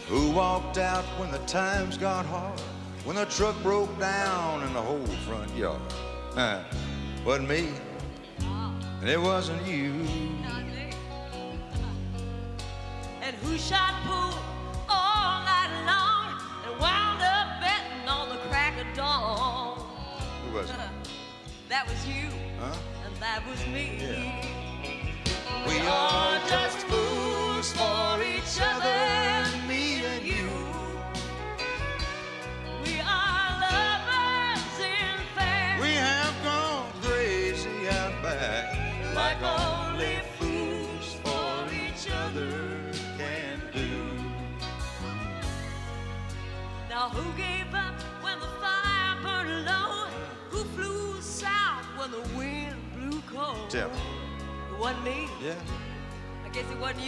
Who walked out when the times got hard? When the truck broke down in the whole front yard? Wasn't me, and it wasn't you. Not me. And who shot pool all night long and wound up betting on the crack of dawn? Who was it? That was you, Huh? and that was me. Yeah. We are just fools for each other, me and you. We are lovers in fact. We have gone crazy out back, like only fools for each other can do. Now who gave up when the fire burned low? Who flew south when the wind blew cold? Tell me. It wasn't me. Yeah. I guess it wasn't you.